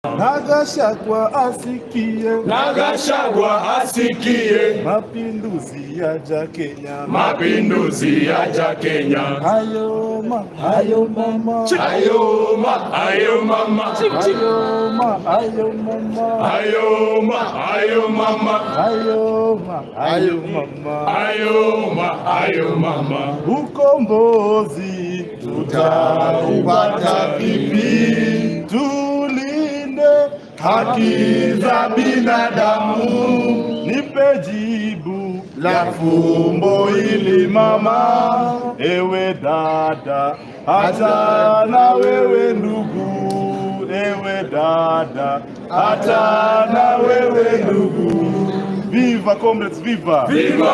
Gachagua asikie, Gachagua asikie, mapinduzi yaja Kenya, mapinduzi yaja Kenya. Hayo mama, hayo mama, hayo mama, hayo mama, hayo mama, hayo mama, hayo mama, hayo mama, hayo mama. Ukombozi tutaupata vipi? Tulinde haki za binadamu. Nipe jibu la fumbo hili mama, ewe dada, hata na wewe ndugu, ewe dada, hata na wewe ndugu. Viva comrades, viva! Viva!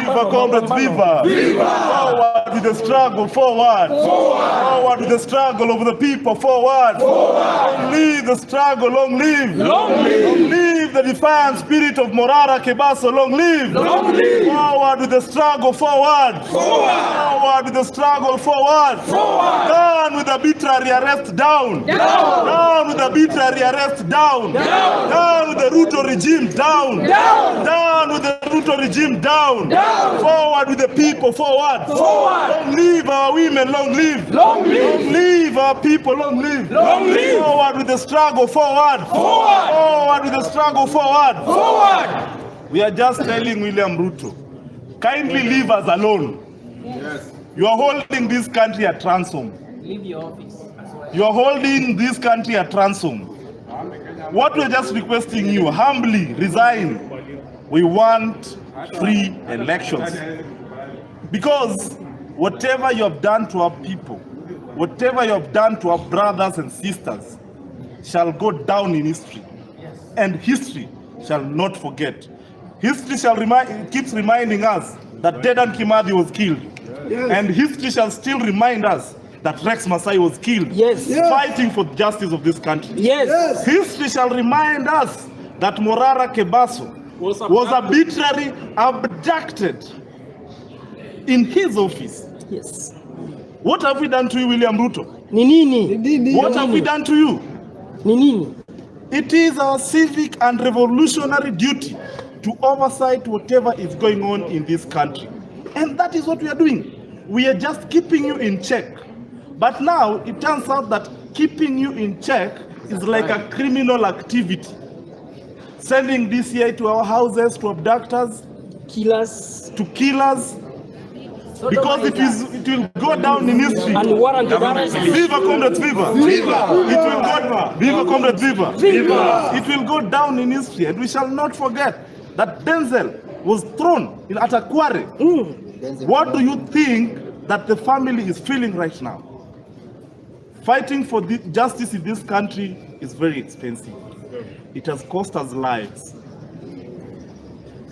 Viva comrades, viva! Viva! Forward with the struggle, forward! Forward with the struggle of the people, forward! Long live the struggle, long live! Long live! Long live the defiant spirit of Morara Kebaso, long live! Long live! Forward with the struggle, forward! Forward with the struggle, forward! Down with the arbitrary arrest, down! Down with the arbitrary arrest, down! Down with the Ruto regime, down! Down with the Ruto regime, down! Forward with the people, forward! Long live our women, long live! Long live our people, long live! Forward with the struggle, forward! Forward with the struggle, forward! We are just telling William Ruto, kindly leave us alone. Yes. You are holding this country at ransom. Leave your office. You are holding this country at ransom. What we're just requesting you, humbly resign. We want free elections. Because whatever you have done to our people, whatever you have done to our brothers and sisters, shall go down in history. And history shall not forget. History shall keeps reminding us that Dedan Kimathi was killed. Yes. And history shall still remind us that Rex Masai was killed, fighting for the justice of this country. Yes. History shall remind us that Morara Kebaso was arbitrarily abducted in his office. Yes. What have we done to you, William Ruto? Nini? What have we done to you? Nini? It is our civic and revolutionary duty to oversight whatever is going on in this country. And that is what we are doing. We are just keeping you in check. But now it turns out that keeping you in check is like a criminal activity. Sending DCI to our houses to abductors, to kill us, because it will go down in history. And warrant Viva comrades, viva! Viva! It will go. Viva comrades, viva! Viva! It will go down in history, and we shall not forget that Denzel was thrown at a quarry. What do you think that the family is feeling right now? Fighting for the justice in this country is very expensive. It has cost us lives.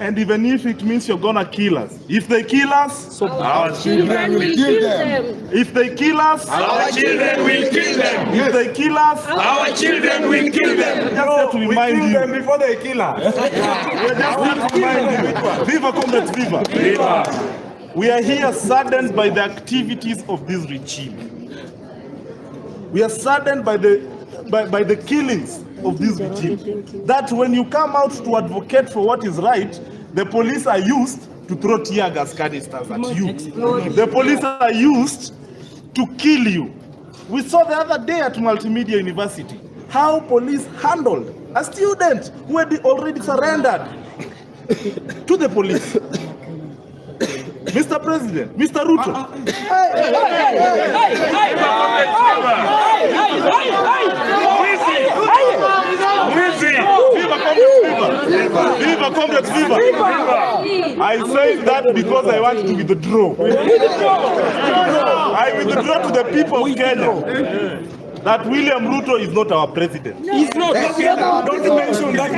And even if it means you're gonna kill us, if they kill us, Our children will kill them. If they kill us, Our children will kill them. If they kill us, Our children will kill them. Just to remind you. Before they kill us. We're just here to remind you. Viva comrades, viva! Viva! We are here saddened by the activities of this regime. We are saddened by the killings of this regime. That when you come out to advocate for what is right, the police are used to throw tear gas canisters at you. The police are used to kill you. We saw the other day at Multimedia University how police handled a student who had already surrendered to the police. Mr. President, Mr. Ruto. Viva comrades, viva! I say that because I want to withdraw. I withdraw to the people of Kenya that William Ruto is not our president. He's not. Don't mention that.